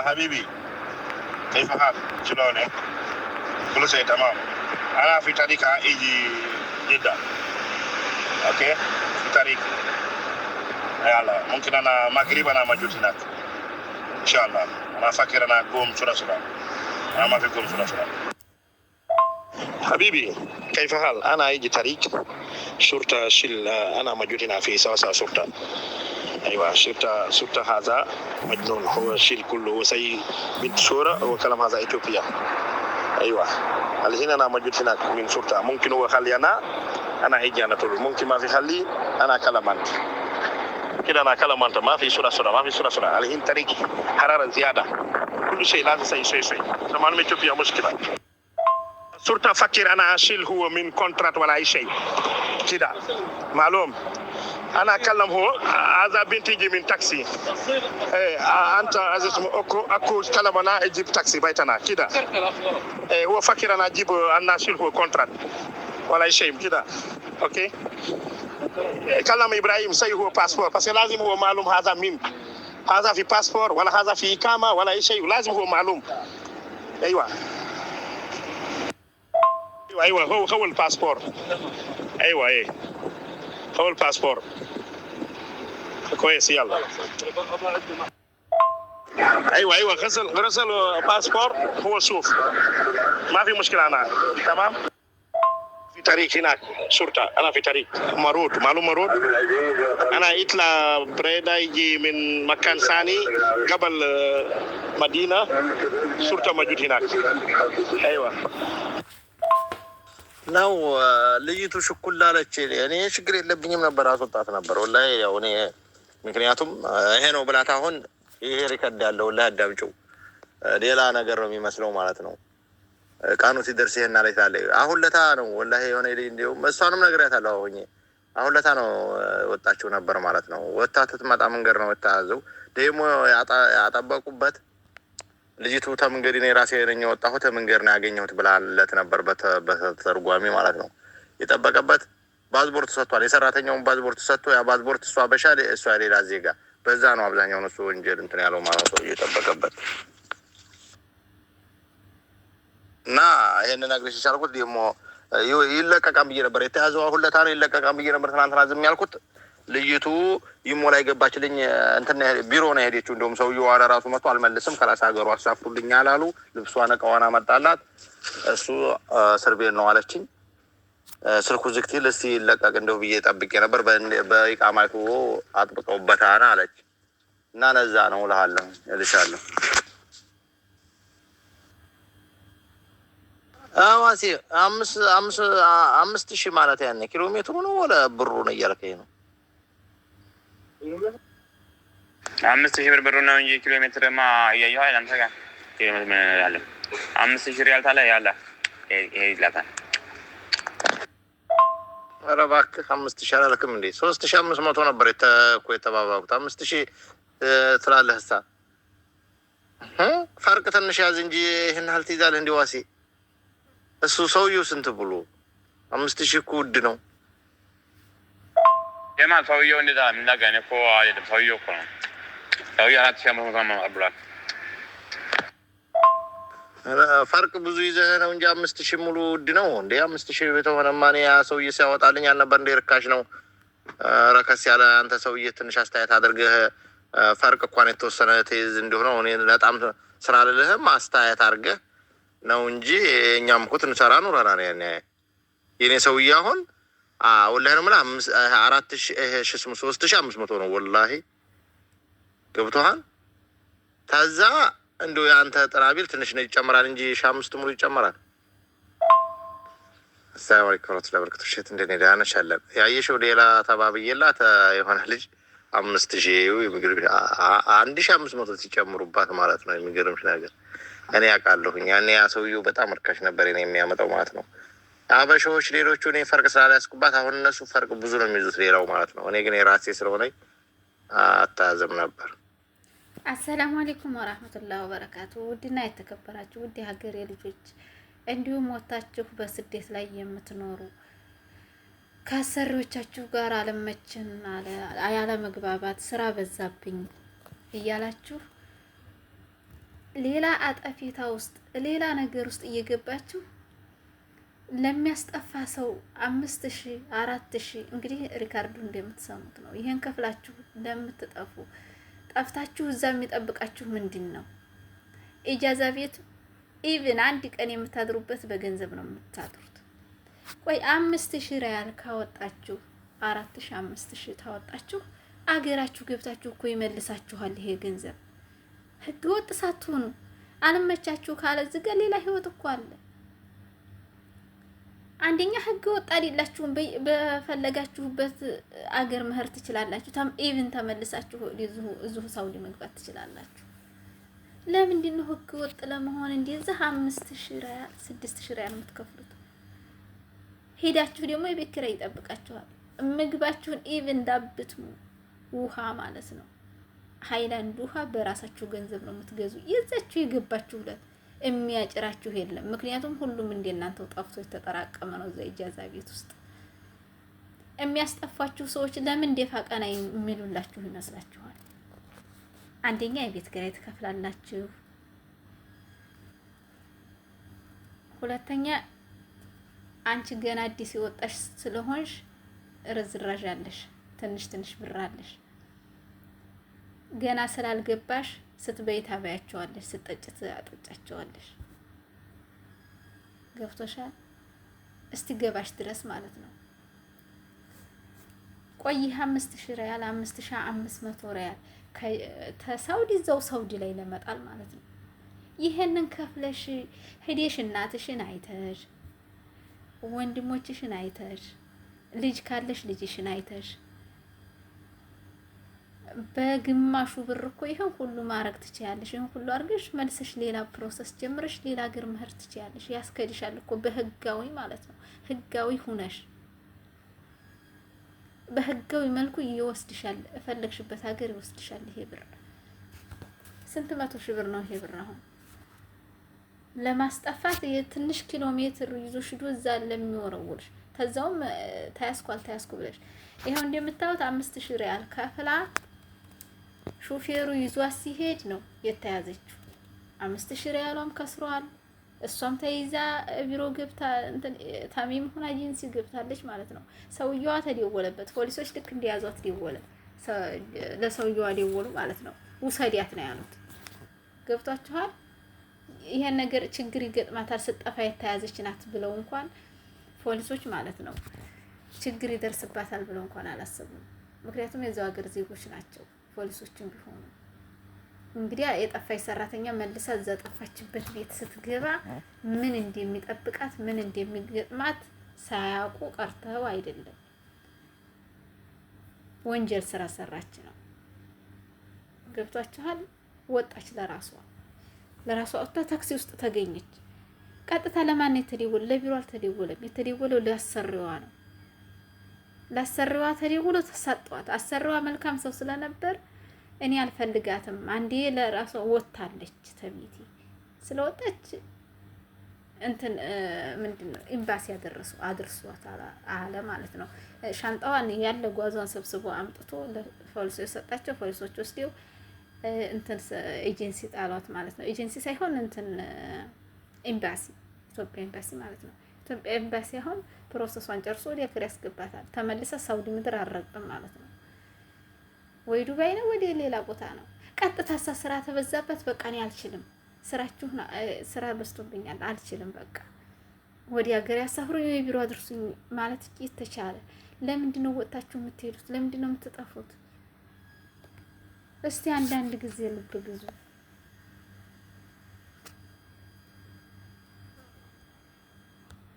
حبيبي كيف حالك؟ شلونك؟ كل شيء تمام. أنا في طريق إيجي جدة. أوكي؟ في طريق. يلا ممكن أنا مغرب أنا موجود هناك. إن شاء الله. أنا فاكر أنا أقوم سرعة. أنا ما في قوم سرعة. حبيبي كيف حال؟ أنا إيجي طريق شرطة شيل أنا موجود هنا في سواسة شرطة. أيوة شرطة هذا مجنون هو شيل كله زي بنت شورى وكلام هذا إثيوبيا. أيوة الحين أنا موجود هناك من شرطة ممكن هو خلي أنا هيجي أنا طول ممكن ما في خلي أنا كلامنت كده أنا كلامنت ما في سرعة الحين طريق حرارة زيادة كل شيء لازم شيء زمان من إثيوبيا مشكلة شرطة فكر أنا أشيل هو من كونترات ولا أي شيء كده معلوم أنا أكلم هو هذا بنتي يجي من تاكسي أنت عزيز أكو كلام أنا أجيب تاكسي بيتنا كده هو فكر أنا أجيب أنا أشيل هو كونترات ولا أي شيء كده أوكي كلام إبراهيم سي هو باسبور بس لازم هو معلوم هذا مين هذا في باسبور ولا هذا في إقامة ولا أي شيء لازم هو معلوم أيوة هو الباسبور أيوة هو الباسبور كويس يلا ايوه غسل باسبور هو شوف ما في مشكله انا تمام في طريق هناك شرطه انا في طريق معلوم مرود انا يطلع بريده يجي من مكان ثاني قبل مدينه شرطه موجود هناك ايوه ነው ልይቱ ሽኩል አለች። እኔ ችግር የለብኝም ነበር አስወጣት ነበር ወላሂ ያው እኔ ምክንያቱም ይሄ ነው ብላት አሁን ይሄ ሪከርድ ያለው ለአዳምጪው ሌላ ነገር ነው የሚመስለው ማለት ነው። ቃኑ ሲደርስ ይሄና ላይ ታለ አሁን ለታ ነው ወላሂ የሆነ እንደው እሷንም ነግሬያታለሁ አሁን ለታ ነው ወጣችው ነበር ማለት ነው። ወጣ ትመጣ መንገር ነው ወጣዘው ደግሞ ያጠበቁበት ልጅቱ ተመንገድ ነው ራሴ ነኝ ወጣሁት ተመንገድ ነው ያገኘሁት ብላለት ነበር በተርጓሚ ማለት ነው። የጠበቀበት ፓስፖርት ሰጥቷል። የሰራተኛውን ፓስፖርት ሰጥቶ ያ ፓስፖርት እሷ በሻለ እሷ ሌላ ዜጋ በዛ ነው አብዛኛው ነው ወንጀል እንትን ያለው ማለት ነው የጠበቀበት እና ይሄን ነገር ሲቻልኩት ደግሞ ይለቀቃም ብዬ ነበር የተያዘው አሁን ለታ ነው ይለቀቃም ብዬ ነበር ትናንትና ዝም ያልኩት ልጅቱ ይሞላ ይገባችልኝ እንትን ቢሮ ነው ሄደችው እንደውም ሰውየው አለ ራሱ መጥቶ አልመልስም ከራስ ሀገሩ አሳፍሩልኝ አላሉ ልብሷን እቃዋን አመጣላት እሱ ሰርቤል ነው አለችኝ ስልኩ ዝግቲ ለሲ ይለቀቅ እንደው ብዬ ጠብቄ ነበር በኢቃማቱ አጥብቀውበታና አለች እና ነዛ ነው ለሃለሁ እልሻለሁ አዋሲ 5000 ማለት ያኔ ኪሎ ሜትሩ ነው ወለ ብሩ ነው እያልከኝ ነው 5000 ብር ነው እንጂ ኪሎ ሜትር ማ ያየው አይደል አንተ ጋር ኪሎ ሜትር ያለ 5000 ሪያል ታላ ያለ ይሄ ይላታል ኧረ እባክህ 5000 አላልክም እንዴ 3500 ነበር የተባባቁት 5000 ትላለህሳ ፈርቅ ትንሽ ያዝ እንጂ ይሄን ሀል ትይዛለህ እንዴ ዋሲ እሱ ሰውየው ስንት ብሎ 5000 እኮ ውድ ነው የማን ሰውየው እንደዛ ምናገኝ እኮ አይደለም ሰውየው እኮ ነው ሰውየው 4000 አብሏል ፈርቅ ብዙ ይዘህ ነው እንጂ 5000 ሙሉ ውድ ነው እንዴ 5000 በተሆነ ማን ያ ሰውዬ ሲያወጣልኝ አልነበር እንደ ርካሽ ነው ረከስ ያለ አንተ ሰውዬ ትንሽ አስተያየት አድርገህ ፈርቅ እንኳን የተወሰነ ተይዝ እንደሆነ እኔ በጣም ስራ አይደለህም አስተያየት አድርገህ ነው እንጂ እኛም እኮ እንሰራ ኑረና ነው ያኔ የኔ ሰውዬ አሁን ወላሂ ነው ማለት 3500 ነው ወላሂ ገብቶሃል ታዛ እንደው ያንተ ጥራቢል ትንሽ ነው ይጨምራል እንጂ 5 ሙሉ ይጨምራል ሰላም አለይኩም ወራህመቱላሂ ሸት እንደኔ ዳነሽ አለ ያየሽው ሌላ ተባብየላት የሆነ ልጅ 5000 የሚገርም 1500 ሲጨምሩባት ማለት ነው የሚገርምሽ ነገር እኔ ያውቃለሁኝ ያኔ ያ ሰውዬው በጣም እርካሽ ነበር እኔ የሚያመጣው ማለት ነው አበሾች ሌሎቹ እኔ ፈርቅ ስላላስኩባት አሁን እነሱ ፈርቅ ብዙ ነው የሚይዙት ሌላው ማለት ነው እኔ ግን የራሴ ስለሆነ አታዘም ነበር አሰላሙ አለይኩም ወራህመቱላሂ ወበረካቱ ውድና የተከበራችሁ ውድ ሀገሬ ልጆች እንዲሁም ወጣችሁ በስደት ላይ የምትኖሩ ከአሰሪዎቻችሁ ጋር አለመችን ያለ መግባባት ስራ በዛብኝ እያላችሁ ሌላ አጠፊታ ውስጥ ሌላ ነገር ውስጥ እየገባችሁ ለሚያስጠፋ ሰው 5000 4000 እንግዲህ ሪካርዱ እንደምትሰሙት ነው። ይሄን ከፍላችሁ ለምትጠፉ ጠፍታችሁ እዛ የሚጠብቃችሁ ምንድን ነው? ኢጃዛ ቤት ኢቭን አንድ ቀን የምታድሩበት በገንዘብ ነው የምታድሩት። ቆይ 5000 ሪያል ካወጣችሁ 4000 5000 ታወጣችሁ አገራችሁ ገብታችሁ እኮ ይመልሳችኋል ይሄ ገንዘብ። ህገ ወጥ ሳትሆኑ አልመቻችሁ ካለ ዝገ ሌላ ህይወት እኮ አለ። አንደኛ ህገ ወጥ አይደላችሁም። በፈለጋችሁበት አገር መህር ትችላላችሁ። ኢቭን ተመልሳችሁ እዚሁ ሳውዲ መግባት ትችላላችሁ። ለምንድን ነው ህገ ወጥ ለመሆን እንደዚህ 5000 ሪያል 6000 ሪያል የምትከፍሉት? ሄዳችሁ ደግሞ የቤት ኪራይ ይጠብቃችኋል። ምግባችሁን ኢቭን ዳብት ውሃ ማለት ነው ሃይላንድ ውሃ በራሳችሁ ገንዘብ ነው የምትገዙ። የዛችሁ የገባችሁለት የሚያጭራችሁ የለም። ምክንያቱም ሁሉም እንደናንተው ጠፍቶ የተጠራቀመ ነው እዛ ኢጃዛ ቤት ውስጥ። የሚያስጠፋችሁ ሰዎች ለምን ደፋ ቀና የሚሉላችሁ ይመስላችኋል? አንደኛ የቤት ኪራይ ትከፍላላችሁ፣ ሁለተኛ አንቺ ገና አዲስ የወጣሽ ስለሆንሽ ርዝራዥ አለሽ፣ ትንሽ ብር አለሽ። ገና ስላልገባሽ ስትበይ ታበያቸዋለሽ፣ ስትጠጭ ታጠጫቸዋለሽ። ገብቶሻል? እስቲ ገባሽ ድረስ ማለት ነው። ቆይ 5000 ሪያል 5500 ሪያል ከሳውዲ እዛው ሳውዲ ላይ ለመጣል ማለት ነው። ይሄንን ከፍለሽ ሄደሽ እናትሽን አይተሽ ወንድሞችሽን አይተሽ ልጅ ካለሽ ልጅሽን አይተሽ በግማሹ ብር እኮ ይሄን ሁሉ ማድረግ ትችያለሽ። ይሄን ሁሉ አድርገሽ መልሰሽ ሌላ ፕሮሰስ ጀምረሽ ሌላ ሀገር መሄድ ትችያለሽ። ያስከድሻል እኮ በህጋዊ ማለት ነው። ህጋዊ ሁነሽ በህጋዊ መልኩ ይወስድሻል፣ እፈለግሽበት ሀገር ይወስድሻል። ይሄ ብር ስንት 100,000 ብር ነው ይሄ ብር። አሁን ለማስጠፋት የትንሽ ኪሎ ሜትር ይዞሽ ሂዶ እዛ ለሚወረውልሽ ከዛውም ታያስኩ ብለሽ ይሄው እንደምታዩት 5000 ሪያል ከፍላ ሹፌሩ ይዟት ሲሄድ ነው የተያዘችው። 5000 ሪያሏም ከስሯል። እሷም ተይዛ ቢሮ ገብታ እንትን ታሚም ሆና ኤጀንሲ ገብታለች ማለት ነው። ሰውየዋ ተደወለበት። ፖሊሶች ልክ እንደያዟት ደወለ። ለሰውየዋ ደወሉ ማለት ነው። ውሰዲያት ነው ያሉት። ገብቷችኋል? ይሄን ነገር ችግር ይገጥማታል ስጠፋ የተያዘች ናት ብለው እንኳን ፖሊሶች ማለት ነው ችግር ይደርስባታል ብለው እንኳን አላሰቡም። ምክንያቱም የዛው ሀገር ዜጎች ናቸው ፖሊሶችም ቢሆኑ። እንግዲህ የጠፋች ሰራተኛ መልሳ እዛ ጠፋችበት ቤት ስትገባ ምን እንደሚጠብቃት ምን እንደሚገጥማት ሳያውቁ ቀርተው አይደለም፣ ወንጀል ስራ ሰራች ነው። ገብቷችኋል? ወጣች ለራሷ ወጣ ታክሲ ውስጥ ተገኘች። ቀጥታ ለማን ነው የተደወለው? ለቢሮ አልተደወለም። የተደወለው ለአሰሪዋ ነው። ለአሰሪዋ ተደውሎ ተሳጧት። አሰሪዋ መልካም ሰው ስለነበር እኔ አልፈልጋትም፣ አንዴ ለራሷ ወጣለች ተቤቲ ስለወጣች እንትን ምንድነው ኤምባሲ አድርሷት አለ ማለት ነው። ሻንጣዋን ያለ ጓዟን ሰብስቦ አምጥቶ ለፖሊሶች የሰጣቸው ፖሊሶች ወስደው እንትን ኤጀንሲ ጣሏት ማለት ነው። ኤጀንሲ ሳይሆን እንትን ኤምባሲ፣ ኢትዮጵያ ኤምባሲ ማለት ነው። ኢትዮጵያ ኤምባሲ አሁን ፕሮሰሷን ጨርሶ ወደ ሀገር ያስገባታል። ተመልሳ ሳውዲ ምድር አልረግጥም ማለት ነው። ወይ ዱባይ ነው ወደ ሌላ ቦታ ነው። ቀጥታ ስራ ተበዛበት። በቃ እኔ አልችልም፣ ስራ በዝቶብኛል፣ አልችልም፣ በቃ ወደ ሀገር ያሳፍሩኝ፣ የቢሮ አድርሱኝ ማለት ይተቻለ። ለምንድን ነው ወጣችሁ የምትሄዱት? ለምንድን ነው የምትጠፉት? እስቲ አንዳንድ ጊዜ ልብ ግዙ።